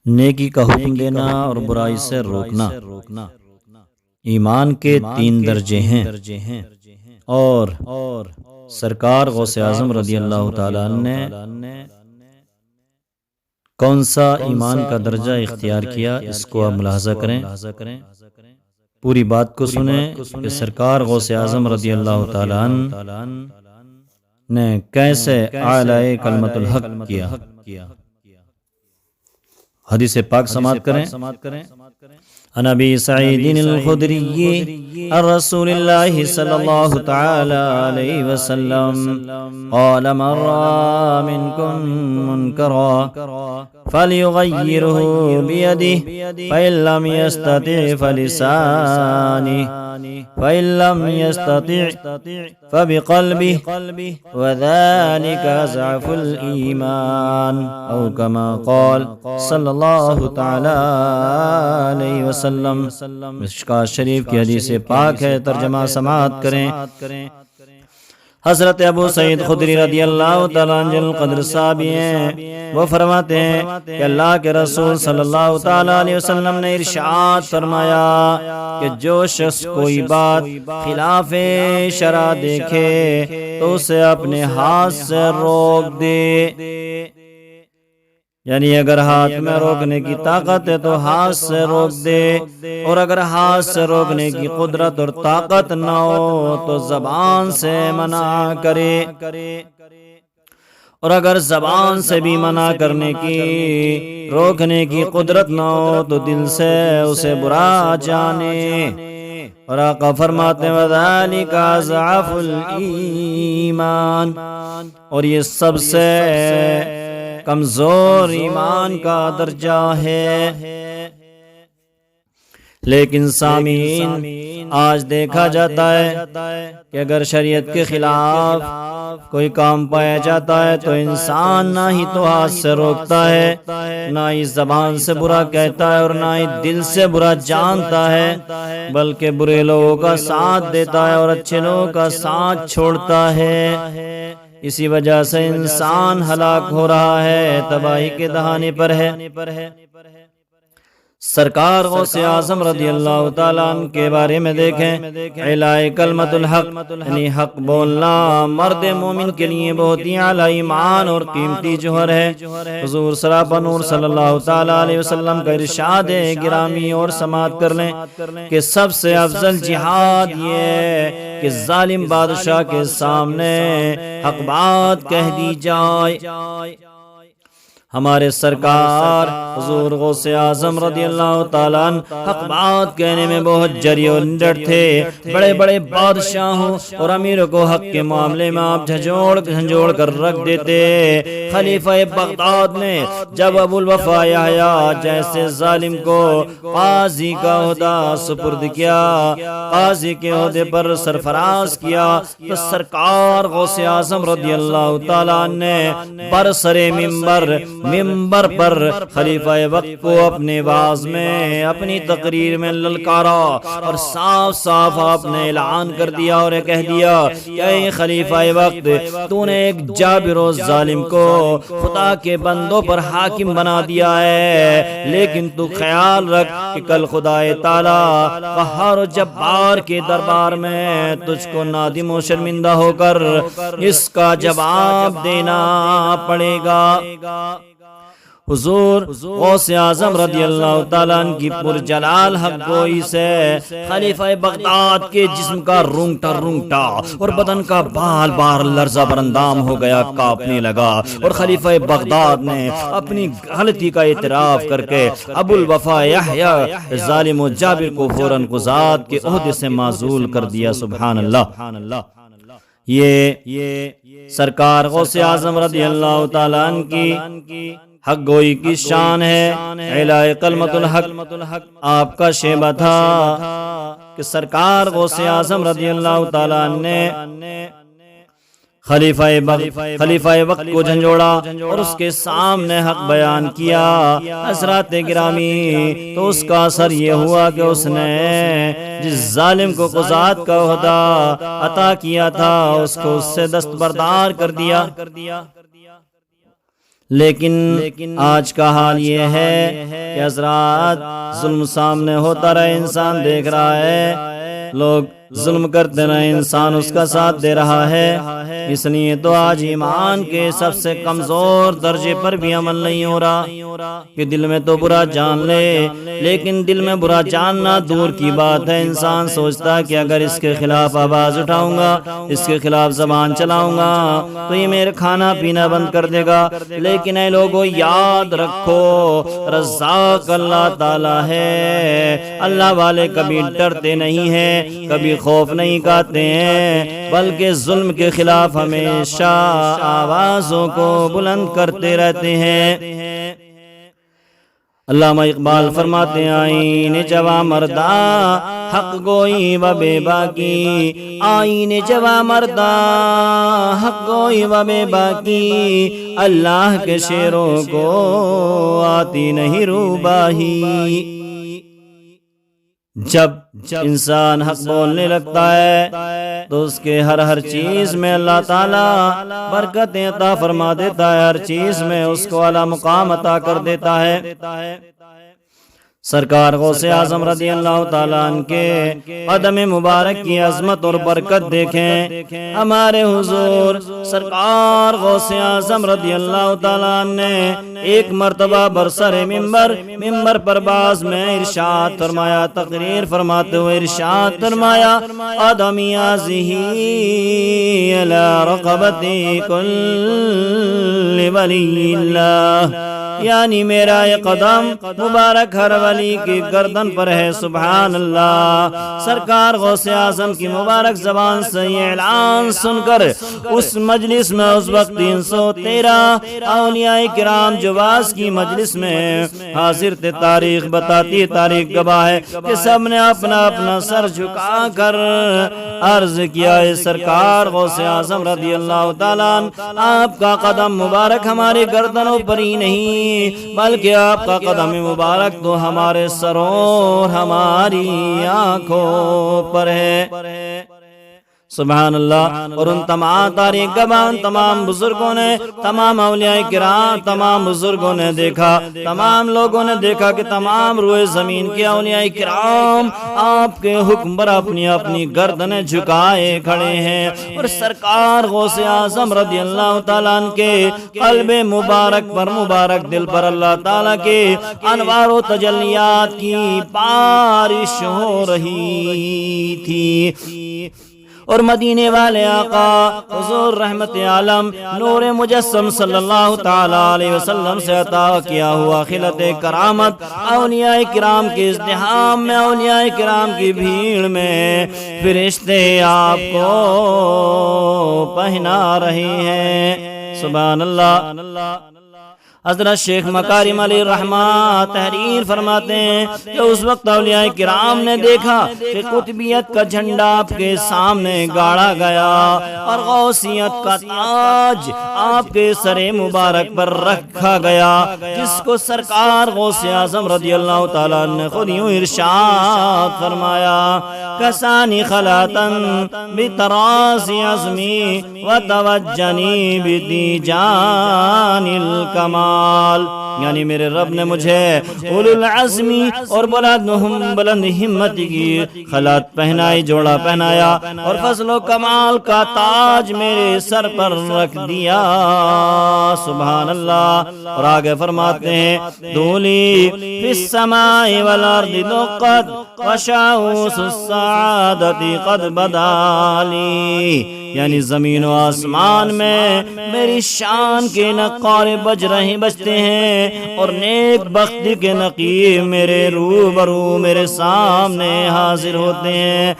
نیکی کا حکم دینا اور برائی سے روکنا ایمان کے 3 درجے ہیں، اور سرکار غوث اعظم رضی اللہ تعالیٰ عنہ نے کون سا ایمان کا درجہ اختیار کیا، اس کو آپ ملاحظہ کریں، پوری بات کو سنیں کہ سرکار غوث اعظم رضی اللہ تعالیٰ عنہ نے کیسے اعلی کلمۃ الحق کیا۔ حدیث پاک سماعت کریں۔ عن ابی سعید الخدری عن رسول اللہ صلی اللہ تعالی علیہ وسلم قال من رأى منکم منکرا فلیغیرہ بیدہ فإن لم یستطع فلسانہ فإن لم یستطع فبقلبہ وذلک ضعف الایمان او کما قال صلی اللہ تعالی علیہ وسلم۔ مشکوٰۃ شریف کی حدیث پاک ہے، ترجمہ سماعت کریں۔ حضرت ابو سعید خدری رضی اللہ تعالیٰ عنہ القدر صحابی ہیں، وہ فرماتے ہیں کہ اللہ کے رسول صلی اللہ تعالیٰ علیہ وسلم نے ارشاد فرمایا کہ جو شخص کوئی بات خلاف شرع دیکھے تو اسے اپنے ہاتھ سے روک دے، یعنی اگر ہاتھ میں روکنے کی طاقت ہے تو ہاتھ سے روک دے، اور اگر ہاتھ سے روکنے کی قدرت اور طاقت نہ ہو تو زبان سے منع کرے، اور اگر زبان سے بھی منع کرنے کی روکنے کی قدرت نہ ہو تو دل سے اسے برا جانے، اور آقا فرماتے ہیں وَذَلِكَ ضَعْفُ الْإِيمَانِ، اور یہ سب سے کمزور ایمان کا درجہ ہے۔ لیکن سامعین، آج دیکھا جاتا ہے کہ اگر شریعت کے خلاف کوئی کام پایا جاتا ہے تو انسان نہ ہی تو ہاتھ سے روکتا ہے، نہ ہی زبان سے برا کہتا ہے، اور نہ ہی دل سے برا جانتا ہے، بلکہ برے لوگوں کا ساتھ دیتا ہے اور اچھے لوگوں کا ساتھ چھوڑتا ہے۔ اسی وجہ سے انسان ہلاک ہو رہا ہے، تباہی کے دہانے پر ہے۔ سرکار غوث اعظم رضی اللہ تعالیٰ عنہ کے بارے میں دیکھیں، اعلی کلمۃ الحق یعنی حق بولنا مرد مومن کے لیے بہت ہی اعلیٰ ایمان اور قیمتی جوہر ہے۔ حضور سراپا نور صلی اللہ تعالیٰ علیہ وسلم کا ارشاد ہے گرامی، اور سماعت کر لیں کہ سب سے افضل جہاد یہ ہے کہ ظالم بادشاہ کے سامنے حق بات کہہ دی جائے۔ ہمارے سرکار حضور غوث اعظم رضی اللہ تعالیٰ عنہ حق بات کہنے میں بہت جری و نڈر تھے۔ بڑے بڑے بادشاہوں اور امیروں کو حق کے معاملے میں آپ جھنجھوڑ کر رکھ دیتے۔ خلیفہ بغداد نے جب ابو الوفا یحییٰ جیسے ظالم کو قاضی کا عہدہ سپرد کیا، قاضی کے عہدے پر سرفراز کیا، تو سرکار غوث اعظم رضی اللہ تعالیٰ عنہ نے برسر ممبر پر خلیفہ وقت کو اپنے واعظ میں، اپنی تقریر میں للکارا، اور صاف صاف آپ نے اعلان کر دیا اور کہہ دیا کہ اے خلیفہ وقت، تو نے ایک جابر و ظالم کو خدا کے بندوں پر حاکم بنا دیا ہے، لیکن تو خیال رکھ کہ کل خدا تعالی قہار و جبار کے دربار میں تجھ کو نادم و شرمندہ ہو کر اس کا جواب دینا پڑے گا۔ حضور غوث اعظم رضی اللہ تعالیٰ عنہ کی پرجلال حق گوئی سے خلیفہ بغداد کے جسم کا رونگٹا اور بدن کا بال بار لرزہ براندام ہو گیا، کانپنے لگا، اور خلیفہ بغداد نے اپنی غلطی کا اعتراف کر کے ابو الوفا یحییٰ ظالم و جابر کو فوراً قضات کے عہدے سے معزول کر دیا۔ سبحان اللہ۔ یہ سرکار غوث اعظم رضی اللہ تعالیٰ عنہ کی حق گوئی کی شان ہے، اعلی کلمۃ الحق آپ کا شیبہ تھا کہ سرکار غوث اعظم رضی اللہ تعالیٰ عنہ نے خلیفہ وقت کو جھنجھوڑا اور اس کے سامنے حق بیان کیا۔ حضرات گرامی، تو اس کا اثر یہ ہوا کہ اس نے جس ظالم کو قضات کا عہدہ عطا کیا تھا اس کو اس سے دستبردار کر دیا۔ لیکن آج کا حال یہ ہے کہ حضرات ظلم سامنے ہوتا رہے، انسان دیکھ رہا ہے، لوگ ظلم کرتے رہے، انسان اس کا ساتھ دے رہا ہے۔ اس لیے تو آج ایمان کے سب سے کمزور درجے پر بھی عمل نہیں ہو رہا کہ دل میں تو برا جان لے، لیکن دل میں برا جاننا دور کی بات ہے۔ انسان سوچتا ہے کہ اگر اس کے خلاف آواز اٹھاؤں گا، اس کے خلاف زبان چلاؤں گا تو یہ میرے کھانا پینا بند کر دے گا۔ لیکن اے لوگوں، یاد رکھو رزاق اللہ تعالی ہے۔ اللہ والے کبھی ڈرتے نہیں ہیں، کبھی خوف نہیں کھاتے ہیں، بلکہ ظلم کے خلاف ہمیشہ آوازوں کو بلند کرتے رہتے ہیں۔ علامہ اقبال فرماتے ہیں، آئین جواں مردہ حق گوئی و بے باکی، آئین جواں مردہ حق گوئی و بے باکی، اللہ کے شیروں کو آتی نہیں روباہی۔ جب انسان حق بولنے لگتا ہے تو اس کے ہر چیز میں اللہ تعالیٰ برکتیں عطا فرما دیتا ہے، ہر چیز میں اس کو اعلیٰ مقام عطا کر دیتا ہے۔ سرکار غوث اعظم رضی اللہ تعالیٰ عنہ کے قدم مبارک کی عظمت اور برکت دیکھیں۔ ہمارے حضور سرکار غوث اعظم رضی اللہ تعالیٰ عنہ نے ایک مرتبہ برسر ممبر پر باز میں ارشاد فرمایا، تقریر فرماتے ہوئے ارشاد فرمایا، قدمی ازہی علی رقبتی کل ولی اللہ، یعنی میرا یہ قدم مبارک ہر ولی کی گردن پر ہے۔ سبحان اللہ۔ سرکار غوث اعظم کی مبارک زبان سے یہ اعلان سن کر اس مجلس میں اس وقت 313 اولیاء کرام جو واعظ کی مجلس میں حاضر تھے، تاریخ بتاتی ہے، تاریخ گواہ ہے کہ سب نے اپنا اپنا سر جھکا کر عرض کیا ہے، سرکار غوث اعظم رضی اللہ تعالیٰ عنہ، آپ کا قدم مبارک ہماری گردنوں پر ہی نہیں بلکہ آپ کا قدم مبارک تو ہمارے سروں اور ہماری آنکھوں پر ہے۔ سبحان اللہ۔ اور ان تمام تاریخ گواہ، تمام بزرگوں نے، تمام اولیاء کرام، تمام بزرگوں نے دیکھا، تمام لوگوں نے دیکھا کہ تمام روئے زمین کے اولیاء کرام آپ کے حکم پر اپنی اپنی گردنیں جھکائے کھڑے ہیں، اور سرکار غوث اعظم رضی اللہ تعالیٰ عنہ کے قلب مبارک پر، مبارک دل پر اللہ تعالیٰ کے انوار و تجلیات کی بارش ہو رہی تھی۔ اور مدینے والے آقا حضور رحمت عالم نور مجسم صلی اللہ تعالی علیہ وسلم سے عطا کیا ہوا خلعت کرامت اولیاء کرام کے ازدحام میں، اولیاء کرام کی بھیڑ میں فرشتے آپ کو پہنا رہے ہیں۔ سبحان اللہ۔ حضرت شیخ مکارم علیہ الرحمہ تحریر فرماتے ہیں کہ اس وقت اولیاء کرام نے دیکھا کہ قطبیت کا جھنڈا آپ کے سامنے گاڑا گیا اور غوثیت کا تاج آپ کے سر مبارک پر رکھا گیا، جس کو سرکار غوث اعظم رضی اللہ تعالیٰ نے خود یوں ارشاد فرمایا، کسانی خلاتن بتراسی عظمی وتوجنی بدیجان الکمال، یعنی میرے رب نے مجھے اولو العزمی اور بلند ہمت کی خلات پہنائی، جوڑا پہنایا اور فضل و کمال کا تاج میرے سر پر رکھ دیا۔ سبحان اللہ۔ اور آگے فرماتے ہیں، دولی فی السماء والارض دقت وشاؤس السعادت قد بدالی، یعنی زمین و آسمان میں میری شان کے نقارے بجتے ہیں اور نیک بختی کے نقیب میرے روبرو میرے سامنے حاضر ہوتے ہیں۔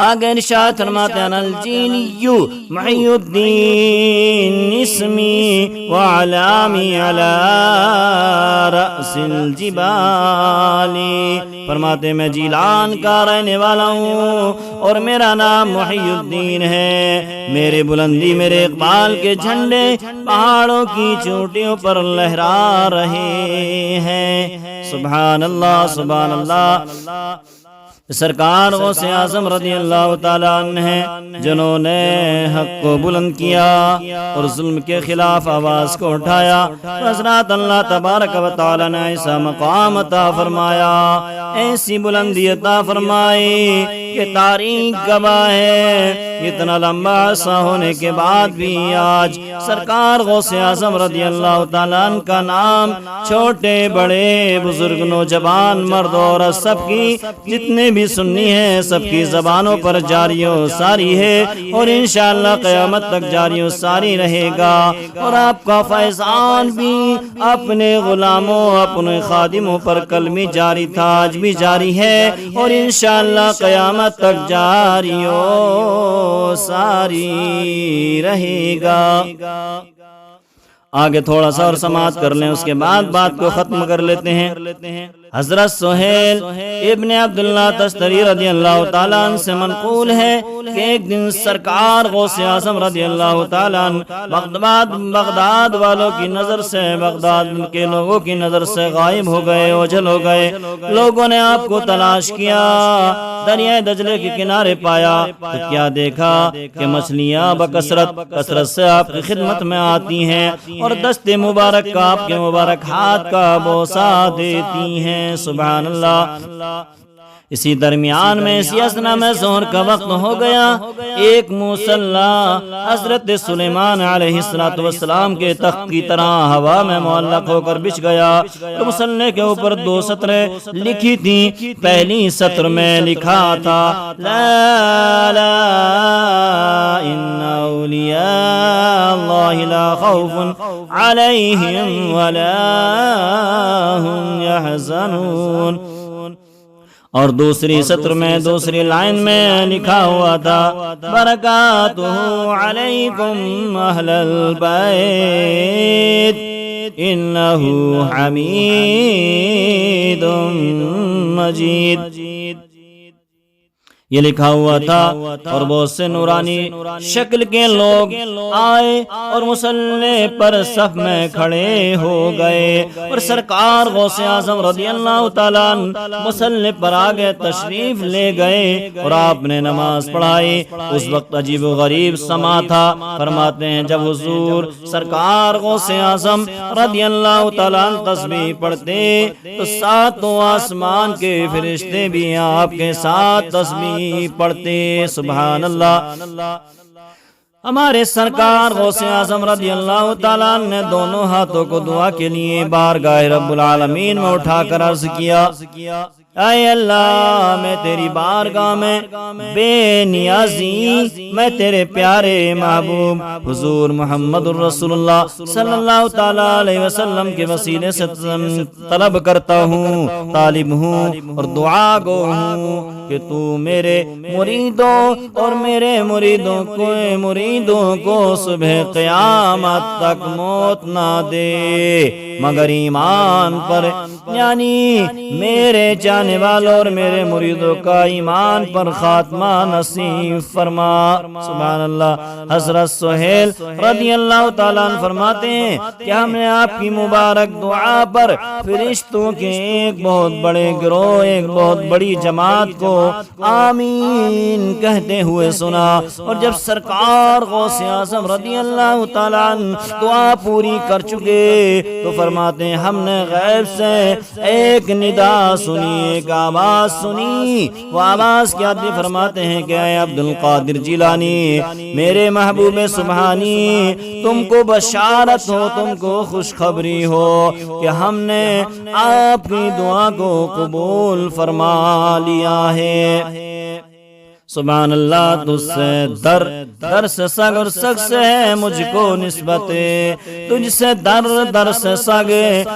آگے ارشاد فرماتے ہیں، الجینی محی الدین اسمی وعلامی علی رأس الجبال، فرماتے ہیں میں جیلان کا رہنے والا ہوں اور میرا نام محی الدین ہے، میرے بلندی میرے اقبال کے جھنڈے پہاڑوں کی چوٹیوں پر لہرا رہے ہیں۔ سبحان اللہ، سبحان اللہ۔ سرکار غوث اعظم رضی اللہ تعالیٰ عنہ ہیں جنہوں نے حق کو بلند کیا اور ظلم کے خلاف آواز کو اٹھایا. حضرات اللہ تبارک و تعالیٰ نے ایسا مقام عطا فرمایا، ایسی بلندی عطا فرمائی کہ تاریخ گواہ ہے. اتنا لمبا عرصہ ہونے کے بعد بھی آج سرکار غوث اعظم رضی اللہ تعالیٰ عنہ کا نام چھوٹے بڑے بزرگ نوجوان مرد اور سب کی جتنے بھی سنی ہیں سب کی زبانوں پر جاری و ساری ہے، اور انشاءاللہ قیامت تک جاری و ساری رہے گا. اور آپ کا فیضان بھی اپنے غلاموں اپنے خادموں پر کلمی جاری تھا، آج بھی جاری ہے، اور انشاءاللہ قیامت تک جاری و ساری رہے گا. آگے تھوڑا سا اور سماعت کر لیں، اس کے بعد بات کو ختم کر لیتے ہیں. حضرت سہیل ابن عبداللہ تستری رضی اللہ تعالیٰ عنہ سے منقول ہے کہ ایک دن سرکار غوث اعظم رضی اللہ تعالیٰ عنہ بغداد والوں کی نظر سے، بغداد کے لوگوں کی نظر سے غائب ہو گئے، اوجھل ہو گئے. لوگوں نے آپ کو تلاش کیا، دریائے دجلے کے کنارے پایا تو کیا دیکھا کہ مچھلیاں کثرت سے آپ کی خدمت میں آتی ہیں اور دست مبارک کا آپ کے مبارک ہاتھ کا بوسہ دیتی ہیں. سبحان اللہ. اسی درمیان میں اسی اثنا میں ظہر کا وقت ہو گیا. ایک مصلی حضرت سلیمان علیہ السلام کے تخت کی طرح ہوا میں معلق ہو کر بچھ گیا. مصلی کے اوپر 2 سطریں لکھی تھی. پہلی سطر میں لکھا تھا لا لا ان اولیاء اللہ لا خوف علیہم ولا هم يحزنون. اور دوسری سطر میں دوسری لائن میں لکھا ہوا تھا برکاتہ علیکم اہل البیت انہ حمید مجید. یہ لکھا ہوا تھا اور بہت سے نورانی شکل کے لوگ آئے اور مصلی پر صف میں کھڑے ہو گئے اور سرکار غوث اعظم رضی اللہ تعالیٰ عنہ مصلی پر آگے تشریف لے گئے اور آپ نے نماز پڑھائی. اس وقت عجیب و غریب سما تھا. فرماتے ہیں جب حضور سرکار غوث اعظم رضی اللہ تعالیٰ عنہ تسبیح پڑھتے تو 7 آسمان کے فرشتے بھی آپ کے ساتھ تسبیح پڑھتے. سبحان اللہ. ہمارے سرکار غوث اعظم رضی اللہ تعالیٰ نے دونوں ہاتھوں کو دعا کے لیے بارگاہ رب العالمین میں اٹھا کر عرض کیا اے اللہ میں تیری بارگاہ میں بے نیازی میں تیرے پیارے محبوب حضور محمد الرسول اللہ صلی اللہ تعالیٰ علیہ وسلم کے وسیلے سے طلب کرتا ہوں، طالب ہوں اور دعا گو ہوں کہ تو میرے مریدوں اور میرے مریدوں کو صبح قیامت تک موت نہ دے مگر ایمان پر، یعنی میرے جانے والوں اور میرے مریدوں کا ایمان پر خاتمہ نصیب فرما. سبحان اللہ. حضرت سہیل رضی اللہ تعالیٰ عنہ فرماتے ہیں کہ ہم نے آپ کی مبارک دعا پر فرشتوں کے ایک بہت بڑے گروہ، ایک بہت بڑی جماعت کو آمین کہتے ہوئے سنا. اور جب سرکار غوث اعظم رضی اللہ تعالیٰ عنہ دعا پوری کر چکے تو فرماتے ہیں ہم نے غیب سے ایک ندا سنی، ایک آواز سنی. وہ آواز کیا تھی؟ فرماتے ہیں کہ اے عبد القادر جیلانی میرے محبوب سبحانی تم کو بشارت ہو، تم کو خوشخبری ہو کہ ہم نے آپ کی دعا کو قبول فرما لیا ہے. سبحان اللہ. تجھ سے در سے سگ اور سگ سے ہے مجھ کو نسبت، تجھ سے در سے سگ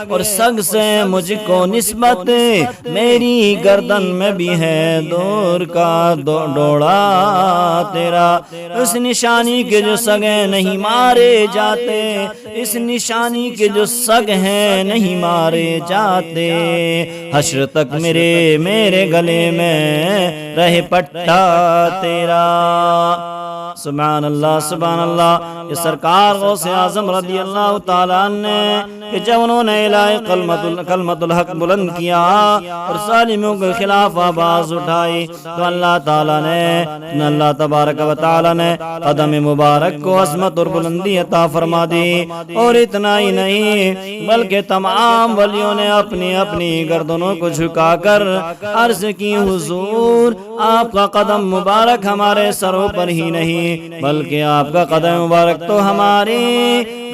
اور سگ سے مجھ کو نسبت. میری گردن میں بھی ہے دور کا ڈوڑا تیرا، اس نشانی کے جو سگ نہیں مارے جاتے، اس نشانی کے جو سگ ہیں نہیں مارے جاتے. حشر تک میرے گلے میں رہے پٹا تیرا. سبحان اللہ سبحان اللہ۔ یہ سرکار غوث اعظم رضی اللہ تعالیٰ عنہ کہ جب انہوں نے الہی کلمت الحق بلند کیا اور ظالموں کے خلاف آواز اٹھائی تو اللہ تعالیٰ نے اللہ تبارک و تعالیٰ نے قدم مبارک کو عظمت اور بلندی عطا فرما دی۔ اور اتنا ہی نہیں بلکہ تمام ولیوں نے اپنی اپنی گردنوں کو جھکا کر عرض کی حضور آپ کا قدم مبارک ہمارے سروں پر ہی نہیں بلکہ آپ کا قدم مبارک تو ہماری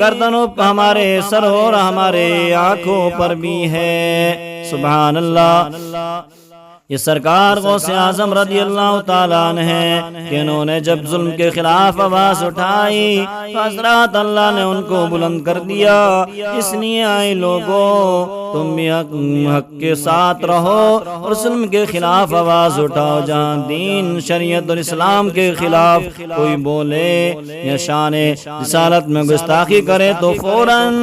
گردنوں ہمارے سروں اور ہمارے آنکھوں پر بھی ہے۔ سبحان اللہ۔ یہ سرکار غوث اعظم رضی اللہ تعالیٰ عنہ ہیں کہ انہوں نے جب ظلم کے خلاف آواز اٹھائی تو حضرات اللہ نے ان کو بلند کر دیا۔ اس لیے آئے لوگوں تم بھی حق کے ساتھ رہو اور ظلم کے خلاف آواز اٹھاؤ۔ جہاں دین شریعت اور اسلام کے خلاف کوئی بولے یا شان رسالت میں گستاخی کرے تو فوراً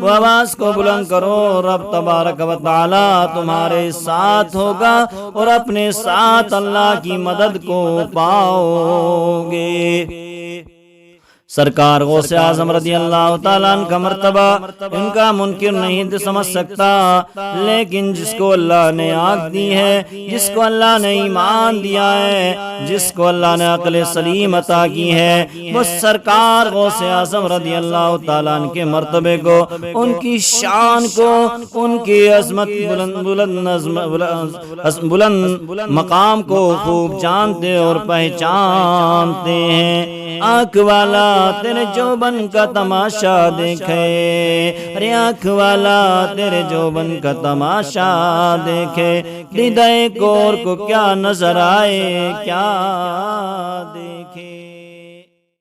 وہ آواز کو بلند کرو۔ رب تبارک و تعالی تمہارے ساتھ ہوگا اور اپنے ساتھ اللہ کی مدد کو پاؤ گے۔ سرکار غوث اعظم رضی اللہ تعالیٰ عنہ کا مرتبہ ان کا منکر نہیں سمجھ سکتا، لیکن جس کو اللہ نے آنکھ دی ہے، جس کو اللہ نے ایمان دیا ہے، جس کو اللہ نے عقل سلیم عطا کی ہے، وہ سرکار غوث اعظم رضی اللہ تعالیٰ عنہ کے مرتبے کو، ان کی شان کو، ان کی عظمت بلند مقام کو خوب جانتے اور پہچانتے ہیں۔ آنکھ والا تیرے جوبن کا تماشا دیکھے، ارے آنکھ والا تیرے جوبن کا تماشا دیکھے، دیدہ کور کو کیا نظر آئے کیا دیکھے۔